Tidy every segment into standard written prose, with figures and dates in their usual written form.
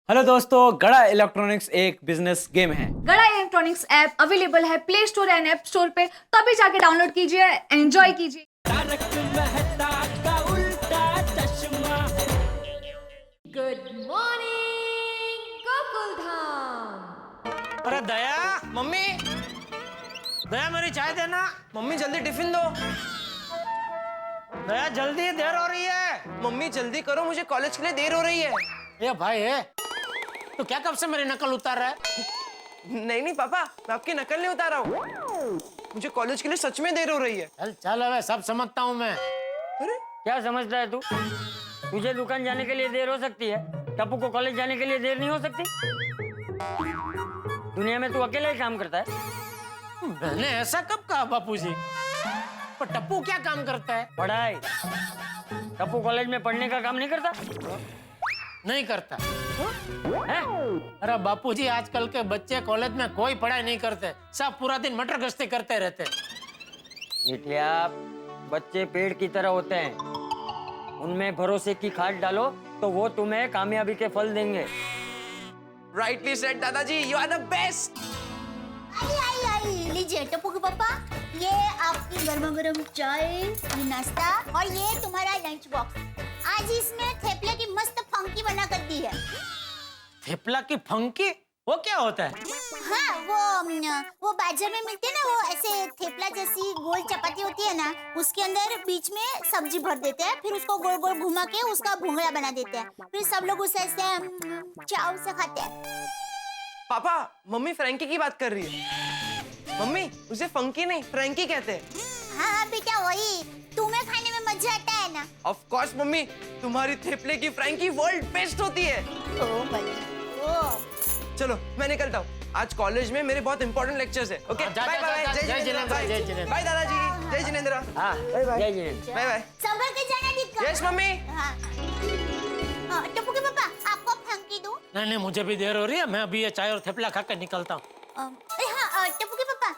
Hello दोस्तों, गड़ा electronics एक बिजनेस गेम है। गड़ा इलेक्ट्रॉनिक्स ऐप अवेलेबल है play store and app store पे, तभी जाके डाउनलोड कीजिए, एंजॉय कीजिए। Good morning Gokul Dham. अरे दया, मम्मी दया मेरी चाय देना। मम्मी जल्दी टिफिन दो। दया जल्दी, देर हो रही है। मम्मी जल्दी करो, मुझे कॉलेज के लिए देर हो रही है। ये भाई है तो क्या कब से मेरी नकल उतार रहा है? नहीं पापा, मैं आपकी नकल नहीं उतार रहा हूँ। मुझे कॉलेज के लिए सच में देर हो रही है। चल चल, अब सब समझता हूँ मैं। अरे क्या समझता है तू? तुझे दुकान जाने के लिए देर हो सकती है, टप्पू को कॉलेज जाने के लिए देर नहीं हो सकती। दुनिया में तू अकेले ही काम करता है। मैंने ऐसा कब कहा बापूजी? पर टप्पू क्या काम करता है? पढ़ाई। टप्पू कॉलेज में पढ़ने का काम नहीं करता नहीं करता है? अरे बापूजी, आजकल के बच्चे कॉलेज में कोई पढ़ाई नहीं करते, सब पूरा दिन मटर गश्ती करते रहते। बिटिया, बच्चे पेड़ की तरह होते हैं, उनमें भरोसे की खाद डालो तो वो तुम्हें कामयाबी के फल देंगे। राइटली सेड दादाजी, यू आर द बेस्ट। आई लीजिए टप्पू के पापा, ये आपकी गर्मा गर्म चाय, ये नाश्ता और ये तुम्हारा लंच बॉक्स। आज इसमें थेपले की मस्त फंकी बना कर दी है। थेपला की फंकी? वो क्या होता है? हाँ, वो बाजार में मिलते हैं ना, वो ऐसे थेपला जैसी गोल चपाती होती है ना, उसके अंदर बीच में सब्जी भर देते हैं, फिर उसको गोल गोल घुमा के उसका भुंगड़ा बना देते हैं, फिर सब लोग उसे ऐसे चाव से खाते हैं। पापा, मम्मी फ्रैंकी की बात कर रही है। मम्मी, उसे फंकी नहीं फ्रैंकी कहते हैं। हाँ बेटा, वही तुम्हें खाने में मजा आता है ना। ऑफ कोर्स मम्मी, तुम्हारी थेपले की फ्रैंकी वर्ल्ड बेस्ट होती है। ओ भाई, चलो मैं निकलता हूँ, आज कॉलेज में मेरे बहुत इंपॉर्टेंट लेक्चर्स है। ओके, जा, बाय जा, बाय। जा, जय जय जिनेंद्र, जिनेंद्र, बाय जय जिनेंद्र। बाय दादाजी, जय जिनेंद्र। हाँ, जय जिनेंद्र। Bye bye. संभल के जाना दीपक। Yes mummy. हाँ, टप्पू के पापा, आपको फंकी दूं? नहीं, मुझे भी देर हो रही है, मैं अभी ये चाय और थेपला खाकर निकलता हूँ। अरे हाँ, टप्पू के पापा,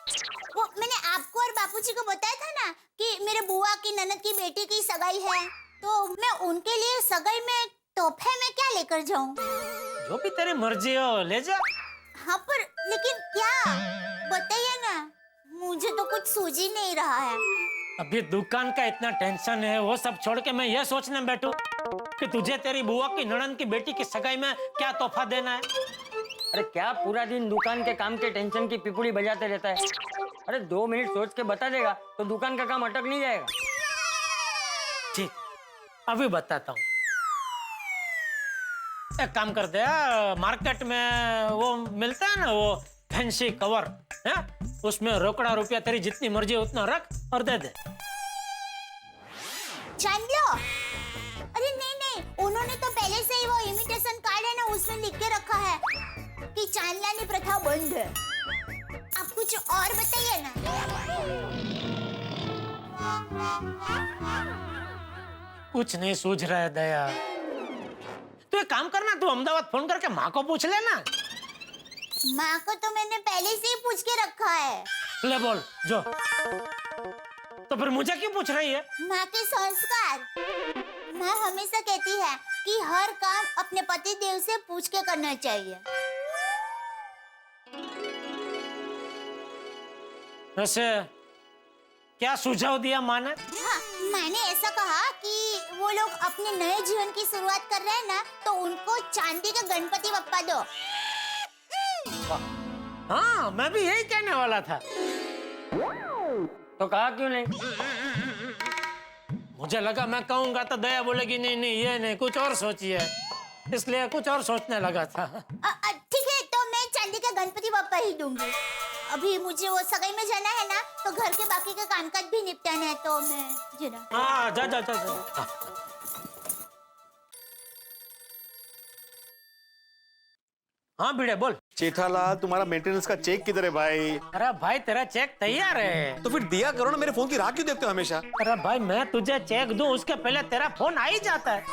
वो मैंने आपको और बापूजी को बताया था ना कि मेरे बुआ की ननद की बेटी की सगाई है, तो मैं उनके लिए सगाई में तोहफे में क्या लेकर जाऊं? जो भी तेरी मर्जी हो ले जा। हाँ, पर लेकिन क्या बताइए ना, मुझे तो कुछ सूझ ही नहीं रहा है। अभी दुकान का इतना टेंशन है, वो सब छोड़ के मैं ये सोचने बैठूं कि तुझे तेरी बुआ की ननद की बेटी की सगाई में क्या तोहफा देना है। अरे क्या पूरा दिन दुकान के काम के टेंशन की पिपुड़ी बजाते रहता है? अरे 2 मिनट सोच के बता देगा तो दुकान का काम अटक नहीं जाएगा। ठीक, अभी बताता हूँ। एक काम कर दे, मार्केट में वो मिलता है ना, वो फैंसी कवर है, उसमें रोकड़ा रुपया तेरी जितनी मर्जी उतना रख और दे दे। जान लो? अरे नहीं, उन्होंने तो पहले से ही वो इमिटेशन कार्ड है ना, उसमें लिख के रखा है कि चांदलानी प्रथा बंद है। आप कुछ और बताइए ना। कुछ नहीं सूझ रहा है दया। तू एक काम करना, तू अहमदाबाद फोन करके माँ को पूछ लेना। माँ को तो मैंने पहले से ही पूछ के रखा है। ले बोल जो। तो फिर मुझे क्यों पूछ रही है? माँ के संस्कार। माँ हमेशा कहती है कि हर काम अपने पति देव से पूछ के करना चाहिए। वैसे क्या सुझाव दिया माँ ने? हाँ, मैंने ऐसा कहा कि वो लोग अपने नए जीवन की शुरुआत कर रहे हैं ना, तो उनको चांदी के गणपति बप्पा दो। हाँ, मैं भी यही कहने वाला था। तो कहा क्यों नहीं? मुझे लगा मैं कहूंगा तो दया बोलेगी नहीं ये नहीं, कुछ और सोचिए, इसलिए कुछ और सोचने लगा था। ठीक है, तो मैं चांदी का गणपति बप्पा ही दूंगी। अभी मुझे वो सगाई में जाना है ना, तो घर के बाकी के कामकाज भी निपटाना है, तो मैं जरा। हाँ, जा। हाँ भिड़े बोल। जेठालाल, तुम्हारा मेंटेनेंस का चेक किधर है भाई? अरे भाई, तेरा चेक तैयार है। तो फिर दिया करो ना, मेरे फोन की राह क्यों देखते हो हमेशा? अरे भाई, मैं तुझे चेक दूं उसके पहले तेरा फोन आ ही जाता है।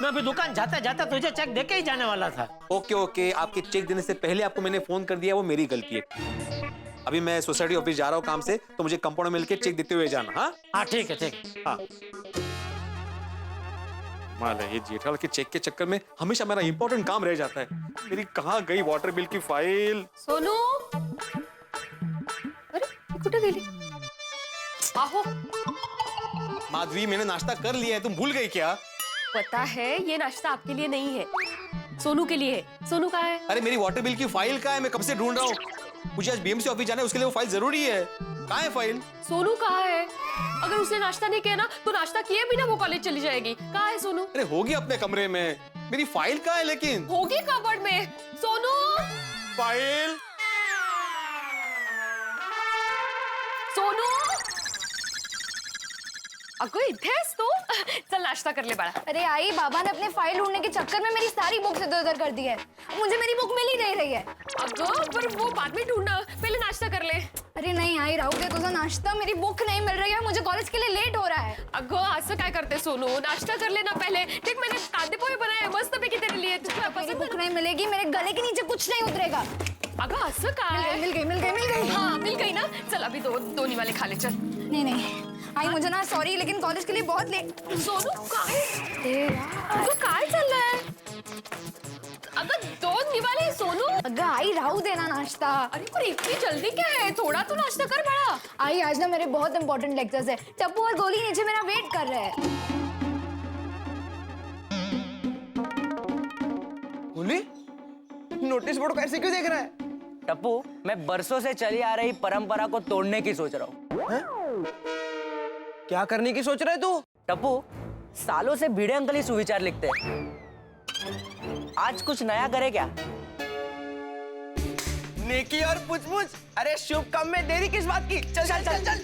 मैं अभी दुकान जाता जाता तुझे चेक देके ही जाने वाला था। ओके, आपके चेक देने से पहले आपको मैंने फोन कर दिया, वो मेरी गलती है। अभी मैं सोसाइटी ऑफिस जा रहा हूँ काम से, तो मुझे कंपाउंड में मिलके चेक देते हुए जाना। हाँ ठीक है। हाँ। कमाल है, ये जेठालाल के चेक के चक्कर में हमेशा मेरा इंपॉर्टेंट काम रह जाता है। मेरी कहाँ गई वाटर बिल की फाइल? सोनू, अरे ती कुठे गेली? आहो, माधवी, मैंने नाश्ता कर लिया है, तुम भूल गई क्या? पता है ये नाश्ता आपके लिए नहीं है, सोनू के लिए है। सोनू कहाँ है? अरे मेरी वाटर बिल की फाइल कहाँ है? मैं कब से ढूंढ रहा हूँ। मुझे आज बीएमसी ऑफिस जाना है, उसके लिए वो फाइल जरूरी है। कहाँ है फाइल? सोनू कहाँ है? अगर उसने नाश्ता नहीं किया ना तो नाश्ता किए बिना वो कॉलेज चली जाएगी। कहाँ है सोनू? अरे होगी अपने कमरे में। मेरी फाइल कहाँ है लेकिन? होगी कबर्ड में। सोनू, फाइल? सोनू, अगं इथेच तू? चल नाश्ता कर ले बाळा। अरे आई, बाबा ने अपने फाइल ढूंढने के चक्कर में मेरी सारी बुक्स इधर उधर कर दी है। मुझे मेरी बुक मिल ही नहीं रही है। अगं पर वो बाद में ढूंढना, पहले नाश्ता कर ले। अरे नहीं आई, राहू दे तुझा नाश्ता, मेरी बुक नहीं मिल रही है, मुझे कॉलेज के लिए लेट हो रहा है। अगं असं काय करते सोनू, नाश्ता कर लेना पहले। देख मैंने कांदे पोहे बनाए हैं मस्त पैकी तेरे लिए। तुझे मेरी पसंद बुक नहीं मिलेगी, मेरे गले के नीचे कुछ नहीं उतरेगा। अगं असं काय? मिल गई। हाँ मिल गई ना। चल अभी दोनी वाले खा ले चल। नहीं आई, मुझे ना सॉरी, लेकिन कॉलेज के लिए बहुत लेट। सोनू काय? अगं काय चाललंय? अगं दोन निवाले सोनू। अगं आई, राहू देना नाश्ता। अरे पर इतनी जल्दी क्या है? थोड़ा तो नाश्ता कर बड़ा। आई आज ना मेरे बहुत इंपॉर्टेंट लेक्चर्स है। टप्पू और गोली नीचे मेरा वेट कर रहे हैं। गोली, नोटिस बोर्ड को ऐसे क्यों देख रहा है? टप्पू, मैं बरसों से चली आ रही परंपरा को तोड़ने की सोच रहा हूँ। क्या करने की सोच रहा है तू? टप्पू, सालों से भिड़े अंकल ही सुविचार लिखते हैं। आज कुछ नया करे क्या? नेकी और पुछ-पुछ। अरे शुभ काम में देरी किस बात की? चल।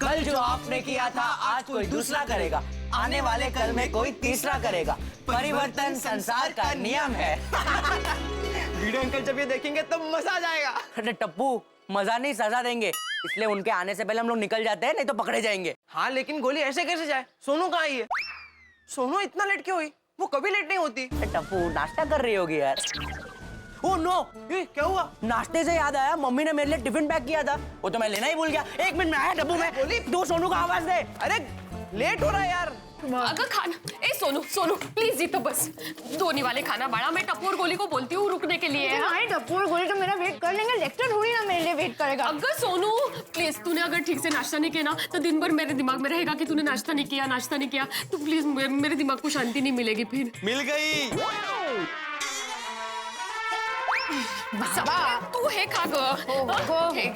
कल जो आपने किया था आज कोई दूसरा करेगा, आने वाले कल में कोई तीसरा करेगा। परिवर्तन संसार का नियम है। वीडियो अंकल जब ये देखेंगे तब मजा आ जाएगा। अरे टप्पू, मजा नहीं सजा देंगे, इसलिए उनके आने से पहले हम लोग निकल जाते हैं, नहीं तो पकड़े जाएंगे। हाँ लेकिन गोली ऐसे कैसे जाए? सोनू कहाँ आई है? सोनू इतना लेट क्यों हुई? वो कभी लेट नहीं होती। अरे टप्पू, नाश्ता कर रही होगी यार। ओह नो, ये क्या हुआ? नाश्ते से याद आया, मम्मी ने मेरे लिए टिफिन पैक किया था, वो तो मैं लेना ही भूल गया। 1 मिनट में आया टप्पू में। गोली। दो सोनू का आवाज दे। अरे लेट हो रहा है यार। अगं खाना, ए सोनू प्लीज जी तो बस दोनी वाले खाना बाड़ा। मैं टप्पू और गोली को बोलती हूँ रुकने के लिए। हाँ? आई, टप्पू और गोली तो मेरा वेट कर लेंगे, लेक्चर थोड़ी ना मेरे लिए वेट करेगा। अगर सोनू प्लीज, तूने अगर ठीक से नाश्ता नहीं किया ना तो दिन भर मेरे दिमाग में रहेगा कि तूने नाश्ता नहीं किया। तो प्लीज मेरे दिमाग को शांति नहीं मिलेगी फिर। मिल गई। बाबा तू हे खा गं। हे.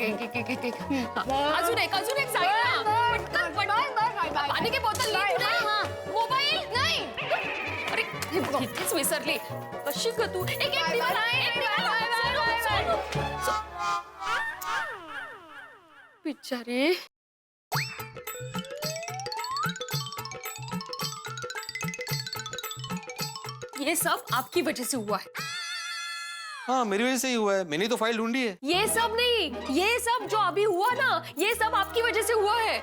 अजून एक साईडला पटकन. पाणी की बॉटल ली तूने? मोबाईल नाही. अरे इतकीच विसरली कशी ग तू? एक दिवा बिचारी. ये सब आपकी वजह से हुआ है. हाँ मेरी वजह से ही हुआ है, मैंने तो फाइल ढूंढी है। ये सब नहीं, ये सब जो अभी हुआ ना, ये सब आपकी वजह से हुआ है.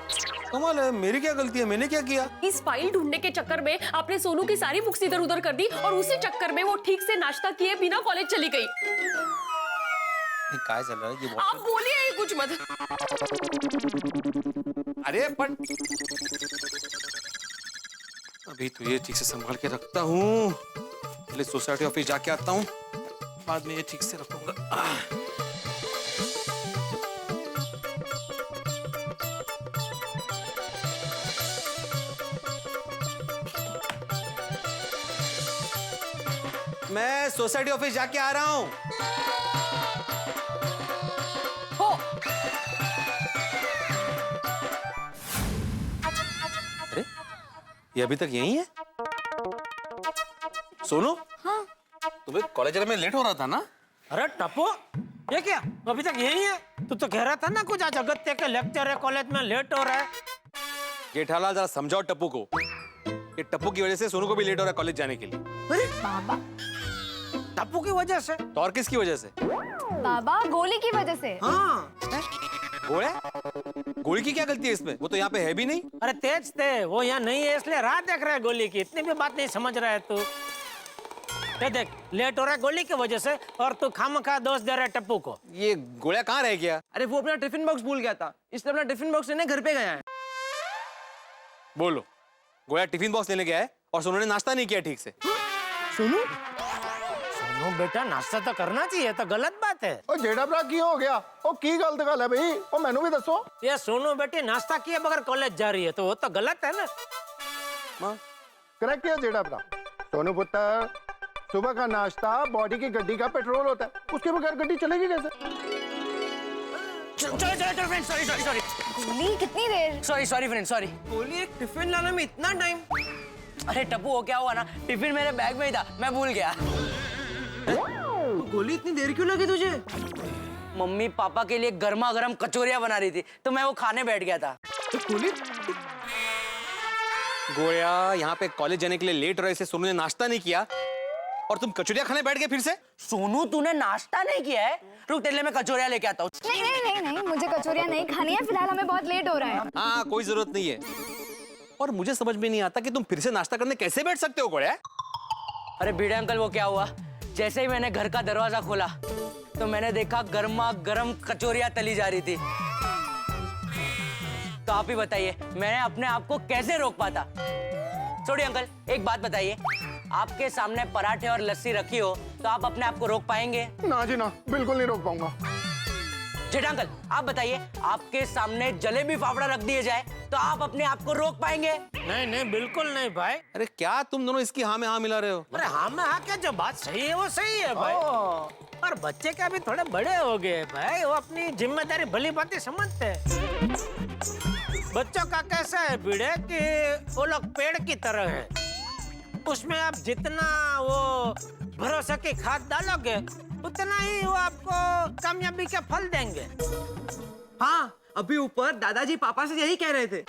कमाल है, मेरी क्या गलती है? मैंने क्या किया? इस फाइल ढूंढने के चक्कर में आपने सोनू की सारी बुक्स इधर उधर कर दी और उसी चक्कर में वो ठीक से नाश्ता किए बिना कॉलेज चली गई. क्या चल रहा है ये? आप बोलिए ही कुछ मत. अरे पर अभी तो ये ठीक से संभाल के रखता हूँ, पहले सोसाइटी ऑफिस जाके आता हूँ, बाद में ये ठीक से रखूंगा. मैं सोसाइटी ऑफिस जाके आ रहा हूँ. हो अरे ये अभी तक यही है? सोनू? हाँ तुम्हें कॉलेज में लेट हो रहा था ना? अरे टप्पू, ये क्या अभी तक यही है? तू तो कह रहा था ना कुछ आज अगत्य के लेक्चर है, कॉलेज में लेट हो रहा है. जेठालाल जरा समझाओ टप्पू को, ये टप्पू की वजह से सोनू को भी लेट हो रहा है कॉलेज जाने के लिए. अरे बाबा, टप्पू की वजह से? तो और किसकी वजह से? बाबा गोली की वजह से. हाँ. गोले? गोली की क्या गलती है इसमें? वो तो यहाँ पे है भी नहीं. अरे तेज थे, वो यहाँ नहीं है इसलिए राह देख रहा है गोली की. इतनी भी बात नहीं समझ रहा है तू. ये देख लेट हो रहा है गोली की वजह से और तू खामखा दोष दे रहा है टप्पू को. ये गोला कहाँ रह गया? अरे वो अपना टिफिन बॉक्स भूल गया था, इसलिए अपना टिफिन बॉक्स लेने घर पे गया है. बोलो, गोला टिफिन बॉक्स लेने गया है और सोनू ने नाश्ता नहीं किया ठीक से। सुनो सुनो बेटा, नाश्ता तो करना चाहिए, तो गलत बात है। ओ जेड़ा भरा की हो गया? ओ की गलत गल है भाई? ओ मैनू भी दसो। ये सोनू बेटी नाश्ता किए बगैर कॉलेज जा रही है, तो वो तो गलत है ना। करेक्ट है जेड़ा भरा। सोनू पुत्र, सुबह का नाश्ता बॉडी की गड्डी का पेट्रोल होता है, उसके बगैर गड्डी चलेगी कैसे? गोली कितनी देर? Sorry friend sorry. गोली, एक टिफिन लाने में इतना टाइम? अरे टप्पू, वो क्या हुआ ना, टिफिन मेरे बैग में ही था, मैं भूल गया। गोली, इतनी देर क्यों लगी तुझे? मम्मी पापा के लिए गर्मा गर्म कचौरियां बना रही थी, तो मैं वो खाने बैठ गया था। तो गोली, गोया यहाँ पे कॉलेज जाने के लिए लेट हो रहे थे, सोनू ने नाश्ता नहीं किया और तुम कचौरियां खाने बैठ गए फिर से? सोनू, तूने नाश्ता नहीं किया है? रुक, तेरे लिए मैं कचौरियां लेके आता हूँ। नहीं नहीं नहीं नहीं, मुझे कचौरियां नहीं खानी है, फिलहाल हमें बहुत लेट हो रहा है। हाँ, कोई जरूरत नहीं है। और मुझे समझ में नहीं आता कि तुम फिर से नाश्ता करने कैसे बैठ सकते हो गोया? अरे भिड़े अंकल, वो क्या हुआ, जैसे ही मैंने घर का दरवाजा खोला तो मैंने देखा गर्मा गर्म कचौरियां तली जा रही थी। तो आप ही बताइए, मैंने अपने आप को कैसे रोक पाता? छोड़िए अंकल, एक बात बताइए, आपके सामने पराठे और लस्सी रखी हो तो आप अपने आप को रोक पाएंगे? ना जी ना, बिल्कुल नहीं रोक पाऊंगा। जेठा अंकल, आप बताइए, आपके सामने जलेबी फाफड़ा रख दिए जाए तो आप अपने आप को रोक पाएंगे? नहीं नहीं, बिल्कुल नहीं भाई। अरे क्या तुम दोनों इसकी हाँ में हाँ मिला रहे हो? अरे हाँ में हाँ क्या, जो बात सही है वो सही है भाई। और बच्चे क्या भी थोड़े बड़े हो गए भाई, वो अपनी जिम्मेदारी भली भांति समझते हैं। बच्चों का कैसा है भिड़े कि वो लोग पेड़ की तरह है, उसमें आप जितना वो भरोसे की खाद डालोगे उतना ही वो आपको कामयाबी के फल देंगे। हाँ, अभी ऊपर दादाजी पापा से यही कह रहे थे।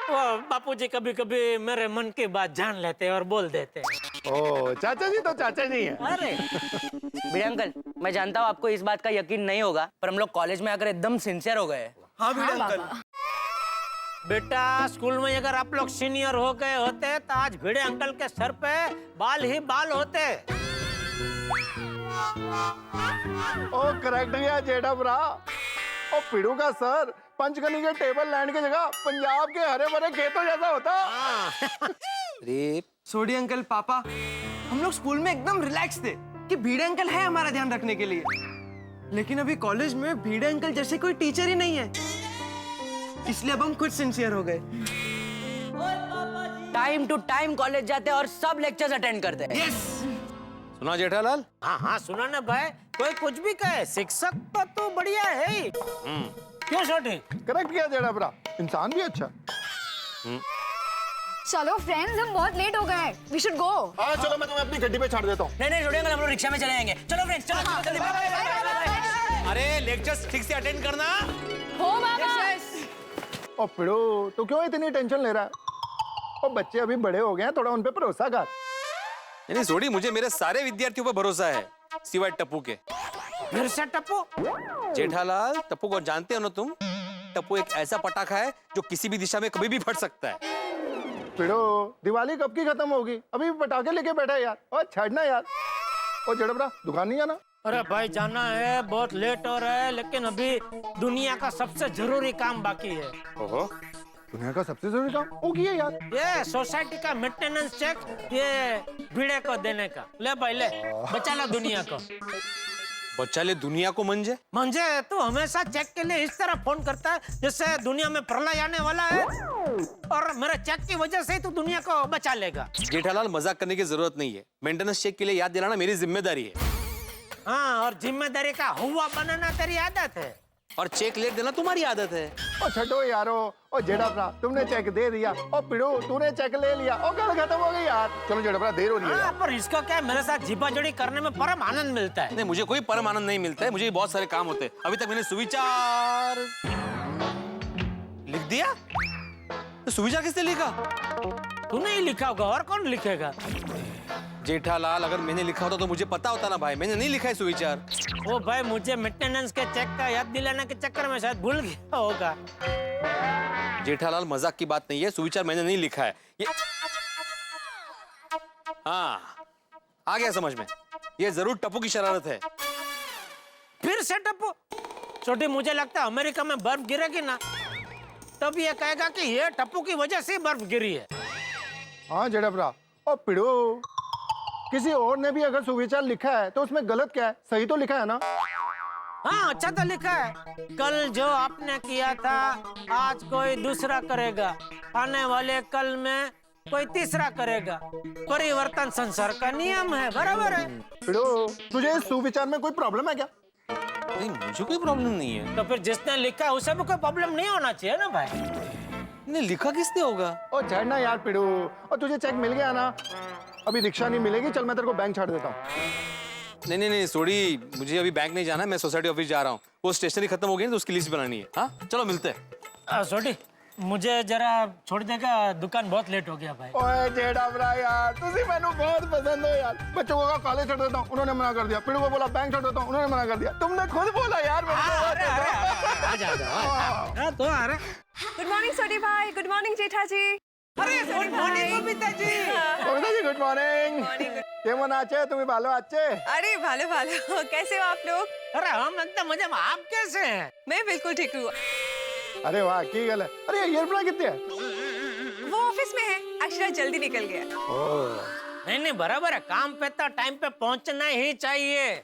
वो बापूजी कभी कभी मेरे मन की बात जान लेते हैं और बोल देते हैं। ओ चाचा जी तो चाचा जी हैं। अरे भिड़े अंकल, मैं जानता हूँ आपको इस बात का यकीन नहीं होगा, पर हम लोग कॉलेज में आकर एकदम सिंसियर हो गए। हाँ भिड़े अंकल। बेटा, स्कूल में अगर आप लोग सीनियर हो गए होते तो आज भिड़े अंकल के सर पे बाल ही बाल होते। ओ करेक्ट गया जेड़ा भरा। ओ पिड़ू का सर पंचगनी के टेबल लैंड की जगह पंजाब के हरे भरे खेतों जैसा होता। अरे सोडी अंकल, पापा, हम लोग स्कूल में एकदम रिलैक्स थे कि भिड़े अंकल है हमारा ध्यान रखने के लिए, लेकिन अभी कॉलेज में भिड़े अंकल जैसे कोई टीचर ही नहीं है, इसलिए अब हम खुद सिंसियर हो गए। टाइम टू टाइम कॉलेज जाते हैं और सब लेक्चर्स अटेंड करते हैं। सुना जेठालाल? हाँ हाँ, सुना ना भाई, कोई कुछ भी कहे, शिक्षक तो बढ़िया है ही। क्यों छोटी? करेक्ट किया जेड़ा भरा, इंसान भी अच्छा। चलो फ्रेंड्स, हम बहुत लेट हो गए, वी शुड गो। हाँ चलो, मैं तुम्हें अपनी गड्डी पे छोड़ देता हूँ। नहीं नहीं छोड़िए अंकल, हम लोग रिक्शा में चले जाएंगे। चलो फ्रेंड्स, चलो चलो जल्दी। अरे लेक्चर्स ठीक से अटेंड करना। हो बाबा। ओ पिड़ू, तू क्यों इतनी टेंशन ले रहा है? ओ बच्चे अभी बड़े हो गए हैं, थोड़ा उन पे भरोसा कर। नहीं सोडी, मुझे मेरे सारे विद्यार्थियों पर भरोसा है सिवाय टप्पू के। फिर से टप्पू? जेठालाल, टप्पू को जानते हो ना तुम? टप्पू एक ऐसा पटाखा है जो किसी भी दिशा में कभी भी फट सकता है। पिड़ो, दिवाली कब की खत्म होगी? अभी पटाखे लेके बैठा है यार। और छड़ना यार। ओ जेड़ा भरा, दुकान नहीं जाना? अरे भाई जाना है, बहुत लेट हो रहा है, लेकिन अभी दुनिया का सबसे जरूरी काम बाकी है। ओहो, दुनिया का सबसे जरूरी काम वो किया यार। ये सोसाइटी का मेंटेनेंस चेक ये भिड़े को देने का। ले भाई ले, बचा लो दुनिया को। बच्चा ले दुनिया को मंजे? मंजे तू हमेशा चेक के लिए इस तरह फोन करता है जैसे दुनिया में प्रलय आने वाला है, और मेरे चेक की वजह से ही तू दुनिया को बचा लेगा। जेठालाल, मजाक करने की जरूरत नहीं है। मेंटेनेंस चेक के लिए याद दिलाना मेरी जिम्मेदारी है। हाँ, और जिम्मेदारी का हुआ बनाना तेरी आदत है, और चेक लेट देना तुम्हारी आदत है। ओ छठो यारो, ओ जेड़ा भरा, तुमने चेक दे दिया। ओ पिड़ू, तूने चेक ले लिया। ओ गल खत्म हो गई यार। चलो जेड़ा भरा, देर हो रही है हाँ, यार। पर इसको क्या है, मेरे साथ झीपाझोड़ी करने में परम आनंद मिलता है। नहीं, मुझे कोई परम आनंद नहीं मिलता है, मुझे बहुत सारे काम होते हैं। अभी तक मैंने सुविचार लिख दिया। तो सुविचार किसने लिखा? तूने ही लिखा होगा, और कौन लिखेगा? जेठालाल, अगर मैंने लिखा होता तो मुझे पता होता ना भाई। मैंने नहीं लिखा है सुविचार। ओ भाई, मुझे मेंटेनेंस के चेक का याद दिलाने के चक्कर में शायद भूल गया होगा। जेठालाल, मजाक की बात नहीं है, सुविचार मैंने नहीं लिखा है ये। हाँ, आ गया समझ में, ये जरूर टप्पू की शरारत है। फिर से टप्पू? छोटी, मुझे लगता है अमेरिका में बर्फ गिरेगी ना तब ये कहेगा कि ये टप्पू की वजह से बर्फ गिरी है। हाँ जेठा भरा। ओ पिड़ू, किसी और ने भी अगर सुविचार लिखा है तो उसमें गलत क्या है? सही तो लिखा है ना? हाँ अच्छा तो लिखा है, कल जो आपने किया था आज कोई दूसरा करेगा, आने वाले कल में कोई तीसरा करेगा। परिवर्तन संसार का नियम है, बराबर है। पिड़ू, तुझे इस सुविचार में कोई प्रॉब्लम है क्या? नहीं मुझे कोई प्रॉब्लम नहीं है। तो फिर जिसने लिखा है उसे भी कोई प्रॉब्लम नहीं होना चाहिए ना भाई। नहीं लिखा किसने होगा? ओ चढ़ ना यार पिड़ू। और तुझे चेक मिल गया ना? अभी रिक्शा नहीं मिलेगी, चल मैं तेरे को बैंक छाड़ देता हूँ। नहीं नहीं नहीं सॉरी, मुझे अभी बैंक नहीं जाना है, मैं सोसाइटी ऑफिस जा रहा हूँ। वो स्टेशनरी खत्म हो गई है तो उसकी लिस्ट बनानी है। हाँ चलो मिलते हैं। सोटी मुझे जरा छोड़ देगा, दुकान बहुत लेट हो गया भाई। ओए जेठा भरा यार, तुझे मैंने बहुत पसंद हो यार। बच्चों को कॉलेज छोड़ देता हूँ, उन्होंने मना कर दिया। पिड़ू को बोला बैंक छोड़ देता हूँ, उन्होंने मना कर दिया। तुमने खुद बोला यार। गुड मॉर्निंग सोडी भाई, गुड मॉर्निंग जेठा जी। अरे good morning Babita ji. Babita ji good morning. केमन आचे तुम्हें भालो आचे? अरे भालो भालो, कैसे हो आप लोग? अरे हम एकदम मजे में, आप कैसे हैं? मैं बिल्कुल ठीक हूँ। अरे वाह की गल है। अरे एयरप्लेन कितने है? वो ऑफिस में है, एक्चुअली जल्दी निकल गया। नहीं नहीं बराबर है, काम पे तो टाइम पे पहुंचना ही चाहिए।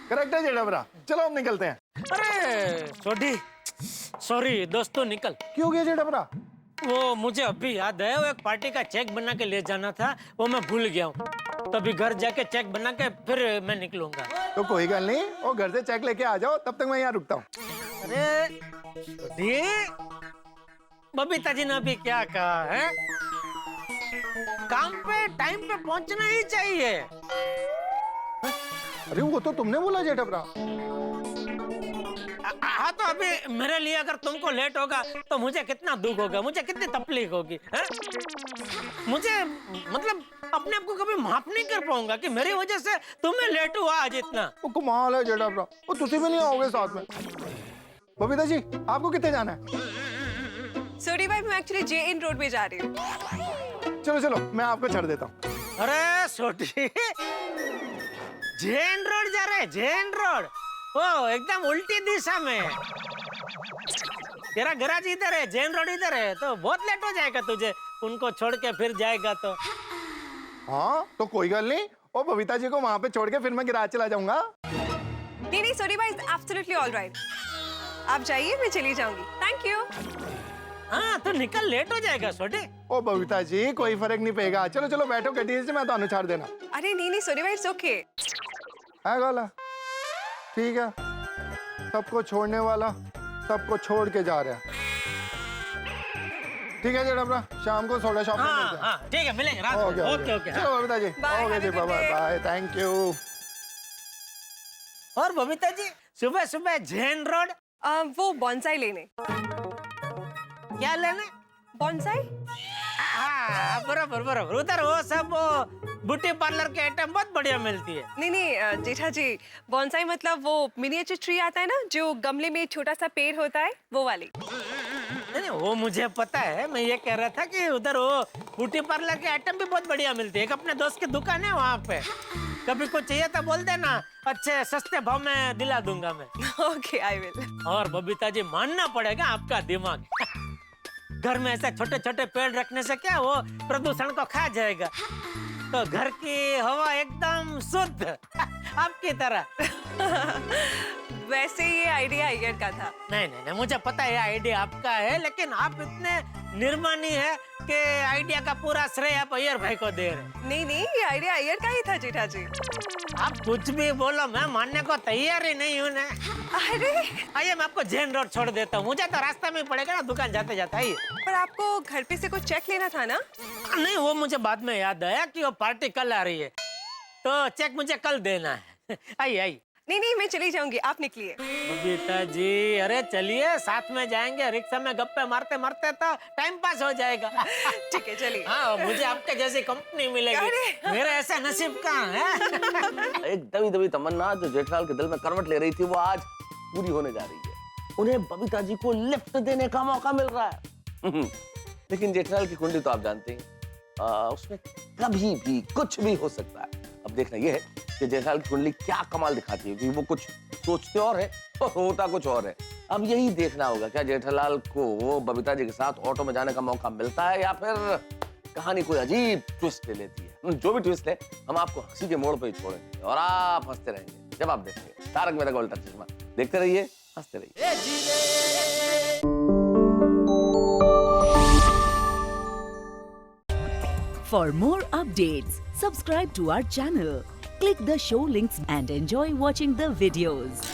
करेक्ट है जेठा भरा। चलो हम निकलते हैं। अरे सोडी सॉरी दोस्तों, निकल। क्यों गया जेठा भरा? वो मुझे अभी याद है, वो एक पार्टी का चेक बना के ले जाना था, वो मैं भूल गया हूँ। तभी घर जाके चेक बना के फिर मैं निकलूंगा। तो कोई गल नहीं, वो घर से चेक लेके आ जाओ, तब तक मैं यहाँ रुकता हूँ। अरे ये बबीता जी ने अभी क्या कहा है, काम पे टाइम पे पहुंचना ही चाहिए। अरे वो तो तुमने बोला जेठा भरा। हाँ तो अभी मेरे लिए अगर तुमको लेट होगा तो मुझे कितना दुख होगा, मुझे कितनी तकलीफ होगी है? मुझे मतलब अपने आप को कभी माफ नहीं कर पाऊंगा कि मेरी वजह से तुम्हें लेट हुआ आज इतना। वो कमाल है जेठा भरा। वो तुसी भी नहीं आओगे साथ में। बबीता जी आपको कितने जाना है? सोडी भाई मैं एक्चुअली जे इन रोड में जा रही हूँ। चलो चलो मैं आपको छोड़ देता हूँ। अरे छोटी, जैन रोड जा रहे, जैन रोड, ओ एकदम उल्टी दिशा में। तेरा गैराज इधर है, जैन रोड इधर है, तो बहुत लेट हो जाएगा तुझे। उनको छोड़ के फिर जाएगा तो। हाँ तो कोई गल नहीं, ओ बबीता जी को वहाँ पे छोड़ के फिर मैं गिराज चला जाऊंगा। नहीं सोडी भाई, एब्सोल्युटली ऑलराइट। आप जाइए, मैं चली जाऊंगी। Thank you. हाँ तो निकल, लेट हो जाएगा छोटे। ओ बबीता जी कोई फर्क नहीं पड़ेगा। चलो चलो बैठो गड्डी से, मैं तो छाड़ देना। अरे नहीं सोडी भाई, इट्स ओके। है गाला ठीक है, सबको छोड़ने वाला सबको छोड़ के जा रहा है। ठीक है जेठा भरा, शाम को सोडा शॉप में मिलते हैं। हाँ ठीक है, मिलेंगे रात ओके में। Okay okay. चलो Babita ji. Bye, okay have जी a good bye day. Bye, thank you. और बबीता जी सुबह सुबह जैन रोड वो बॉन्साई लेने। क्या लेने? बॉन्साई? हाँ बराबर बराबर, उधर वो सब ब्यूटी पार्लर के आइटम बहुत बढ़िया मिलती है। नहीं जेठा जी, बॉन्साई मतलब वो मिनिएचर ट्री आता है ना, जो गमले में छोटा सा पेड़ होता है, वो वाली। नहीं वो मुझे पता है, मैं ये कह रहा था कि उधर वो ब्यूटी पार्लर के आइटम भी बहुत बढ़िया मिलती है। एक अपने दोस्त की दुकान है वहाँ पे, कभी कुछ चाहिए तो बोल देना, अच्छे सस्ते भाव में दिला दूंगा मैं। Okay I will. और बबीता जी मानना पड़ेगा आपका दिमाग। घर में ऐसे छोटे छोटे पेड़ रखने से क्या वो प्रदूषण को खा जाएगा, तो घर की हवा एकदम शुद्ध आपकी तरह। वैसे ये आइडिया अय्यर का था। नहीं मुझे पता है आइडिया आपका है, लेकिन आप इतने निर्मानी है कि आइडिया का पूरा श्रेय आप अय्यर भाई को दे रहे। नहीं ये आइडिया अय्यर का ही था जेठा जी। आप कुछ भी बोलो, मैं मानने को तैयार ही नहीं हूँ ना। अरे आइए मैं आपको जैन रोड छोड़ देता हूँ, मुझे तो रास्ते में पड़ेगा ना दुकान जाते जाते। आइए। पर आपको घर पे से कुछ चेक लेना था ना? नहीं वो मुझे बाद में याद आया कि वो पार्टी कल आ रही है, तो चेक मुझे कल देना है। आइए आइए। नहीं मैं चली जाऊंगी, आप निकलिए। बबीता जी अरे चलिए, साथ में जाएंगे, रिक्शा में गप्पे मारते मारते तो टाइम पास हो जाएगा। ठीक है चलिए। हाँ मुझे आपके जैसी कंपनी मिलेगी, मेरे ऐसा नसीब कहाँ है। एक दबी दबी तमन्ना जो जेठलाल के दिल में करवट ले रही थी, वो आज पूरी होने जा रही है। उन्हें बबीता जी को लिफ्ट देने का मौका मिल रहा है। लेकिन जेठलाल की कुंडली तो आप जानते हैं, उसमें कभी भी कुछ भी हो सकता है। अब देखना ये है कि जेठालाल की कुंडली क्या कमाल दिखाती है, क्योंकि वो कुछ सोचते और है और होता कुछ और है। अब यही देखना होगा क्या जेठालाल को बबीता जी के साथ ऑटो में जाने का मौका मिलता है या फिर कहानी कोई अजीब ट्विस्ट ले लेती है। जो भी ट्विस्ट है हम आपको हंसी के मोड़ पे ही छोड़ेंगे और आप हंसते रहेंगे जब आप देखेंगे तारक मेहता का उल्टा चश्मा। देखते रहिए, हंसते रहिए। For more updates, subscribe to our channel, click the show links and enjoy watching the videos.